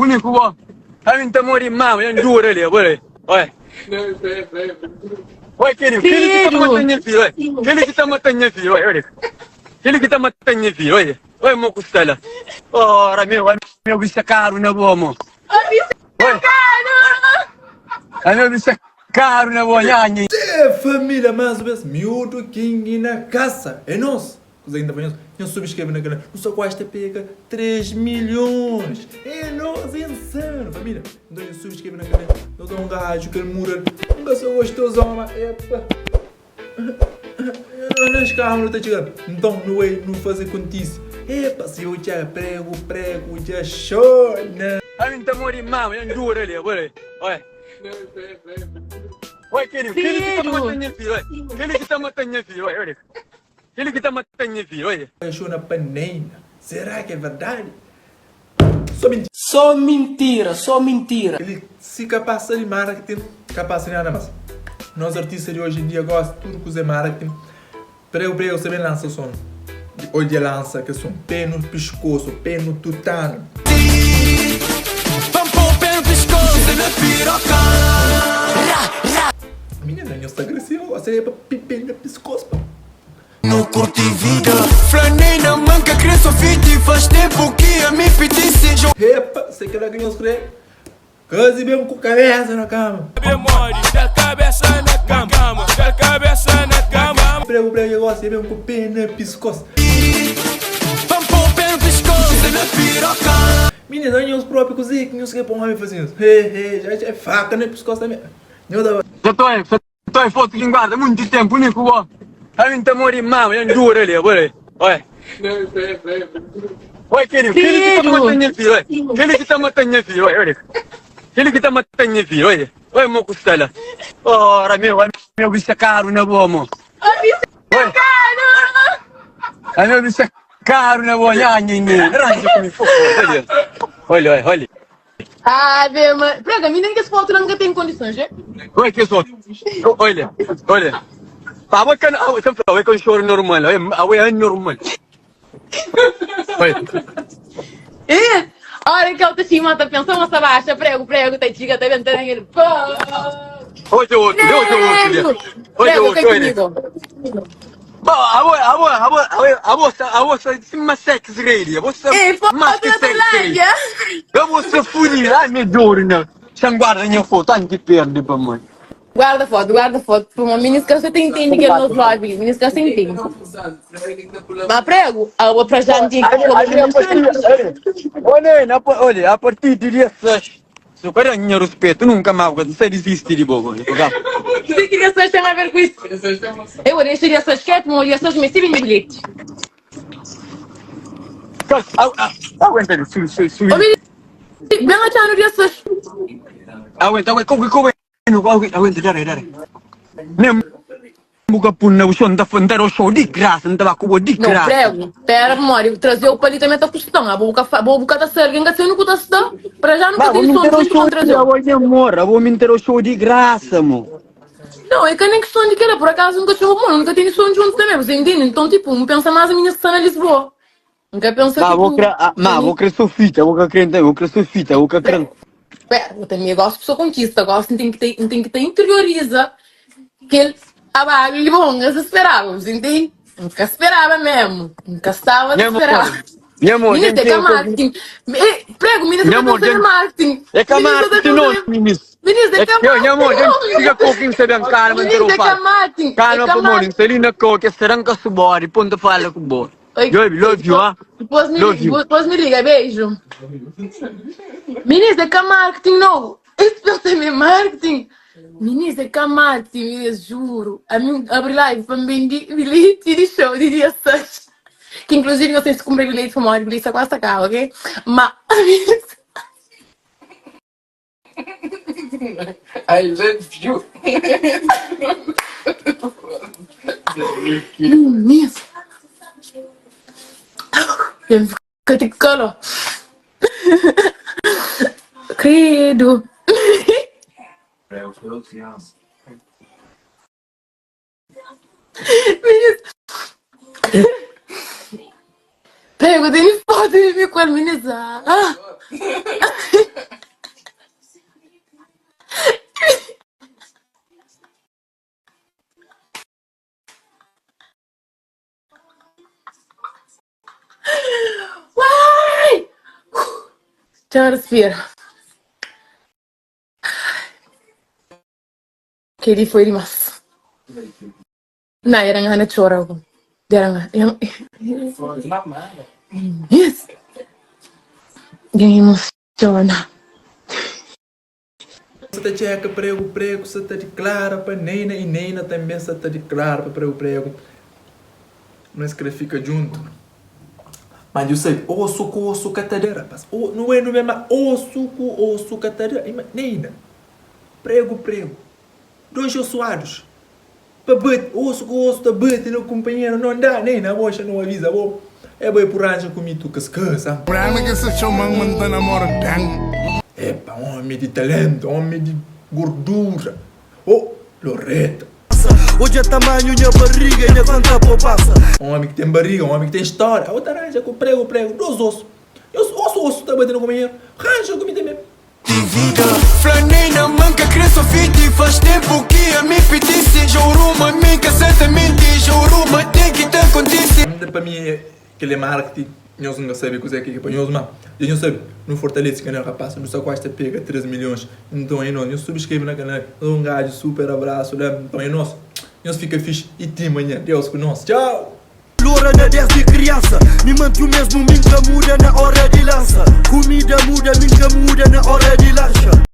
único, ó. A mim tá morrendo mal, eu juro ali, olha. Olha. Olha, aquele que tá matando minha filha, olha. Aquele que tá matando minha filha, olha. Aquele que tá matando minha filha, olha. Olha, meu costela. Ora, meu bicho é caro, né, bom, amor? Olha. Meu bicho é caro, né, bom, nhanha. Família, mais uma vez, miúdo King na caça, é nosso. Os ainda bem, não subscreve na canal, não só gosta pega 3 milhões, é nosso, é insano, família. Então subscreve na canal, eu dou um gajo que ele mura, nunca sou gostoso, mas epa. Eu não escavo, não tá chegando, então não é, não fazer contice. Epa, se eu já prego, já chora. A mim tá morrendo mal, eu juro ali, olha. Olha. Olha, aquele que tá matando minha filha, olha. Aquele que tá matando minha filha, olha. Aquele que tá matando minha filha, olha. Achou na panela. Será que é verdade? Só mentira, só mentira. Ele se capaz de marketing, capaz de nada mais. Nós artistas de hoje em dia gostam de tudo que é marketing. Prego, você vem lança som. Hoje lança que são pé no pescoço, pé no tutano. Menina, não está agressivo, você é pra pipê no pescoço. Não curti vida, flanei na manca, cresço fit e faz tempo que a me pedisse. Epa, você quer ganhar os creio? Case mesmo com a cabeça na cama. Memória, da cabeça na cama, da cabeça na cama. Prego, eu gosto mesmo com o pé no pescoço. Vamos pôr o pé no pescoço, na piroca. Menina, não é os próprios cozinhos que põe homem fazendo isso. Já é faca no pescoço também. Já tô em foto que guarda muito tempo, único, ó. A mim tá morrendo mal, eu juro ali, olha. Olha. Olha, aquele que tá matando minha filha, olha. Aquele que tá matando minha filha, olha. Aquele que tá matando minha filha, olha. Olha, meu costela. Ora, meu bicho é caro, né, bom, amor? O bicho é caro! Meu bicho é caro, né, bom, nhanha. Olha. Ah, bem, mas... Prega, a menina que se falta não tem condições, é? Olha que só. Olha. Pawa kan awak sampai awak kan show normal, awak normal. Olha. Olha que autoestima tá pensando essa baixa, prego, tá chica, tá ventando ele. Olha o outro. Prego, que comigo. Awak cima sex ready. Você Foto da Tailândia. Você fui lá me dor, né? Sem guarda minha foto, antes de perder para mãe. Guarda foto. Por uma menina que você tem entende que é nos live, menina que você entende. Mas prego, a outra já antiga. Olha, a partir de dia 6, se o cara não respeita, nunca mais você desiste de boa. Você queria só tem a ver com isso? Eu olhei dia 6 quieto, mas olhei 6 meses sem bilhete. Aguenta, Ô, menino, vem lá no dia 6. aguenta, dari. Nem buka pun na usun da fondar o show de graça, não tava com de Não, graça. prego. Pera, memória. Trazer o palito também tá custando. A boca tá servindo, ainda sendo que tá custando. Para já nunca tem som de como trazer. Vou me ter o show de graça, amor. Não, é que nem questão de que era, por acaso nunca tinha amor, nunca tem som junto também, você entende? Então, tipo, não pensa mais a minha cena em Lisboa. Nunca pensa tipo... Vou crer sofita, vou crer sofita, vou crer. Pera, eu também gosto de pessoa conquista, gosto, tem que ter interioriza que ele abaixo, bom, nunca se esperava, você entende? Nunca esperava mesmo, nunca estava a esperar. Meu amor, Menina, tem que marketing. Prego, menina, você tá pensando em marketing. É que marketing não, menina. Menina, é que marketing. Meu amor, fica pouquinho sabendo, cara, mas menina, é que marketing. Calma, pô, mano, Selina, que será que eu bora, ponto fala com boa. Love you, ah? Depois me liga, beijo. Menina, é que marketing, não. Esse pensa em marketing. Menina, é que marketing, menina, juro. A mim, abri live para me vender bilhete de show de dia 6. Que inclusive não sei se comprei bilhete para uma hora, bilhete com essa cara, ok? Mas... I love you. Menina. Fica de calo. Credo. Menina. Prego, tem foto de mim com a menina. Uai! Já respira. Que ele foi demais. Não, era nga na chora ko. Era nga. Yes. Ganhei emociona. Você está checa prego, você está declara para Neina e Neina também você está declara para prego. Não é que ele fica junto. Mas eu sei, osso com osso catadeira. Não é no mesmo, osso com osso catadeira. Neina, prego. Dois ossuados. Para bater, osso com osso, está batendo, companheiro. Não dá, Neina, a bocha não avisa, bo. É boi por anjo comigo, tu cascasa. Epa, homem de talento, homem de gordura. Oh, Loreta. Hoje é tamanho minha barriga e levanta por passa. Um homem que tem barriga, um homem que tem história. A outra aranja com prego, dois ossos. Osso, tá batendo companheiro. Aranja comigo também. Vida, flanei na manca, cresço fit. Faz tempo que a me pedisse. Jouruma, me caceta, mente. Jouruma, tem que te acontecer. Para mim, aquele marketing, nós não sabemos o que é que é para nós, mas nós sabemos, não fortalece que não é rapaz, não só quase pega 3 milhões. Então aí nós subscreve na canal, um gajo super abraço, né? Então aí nós fica fixe e tem amanhã, Deus com nós, tchau! Loura na 10 de criança, me manto mesmo, minha muda na hora de lança. Comida muda, minha muda na hora de lancha.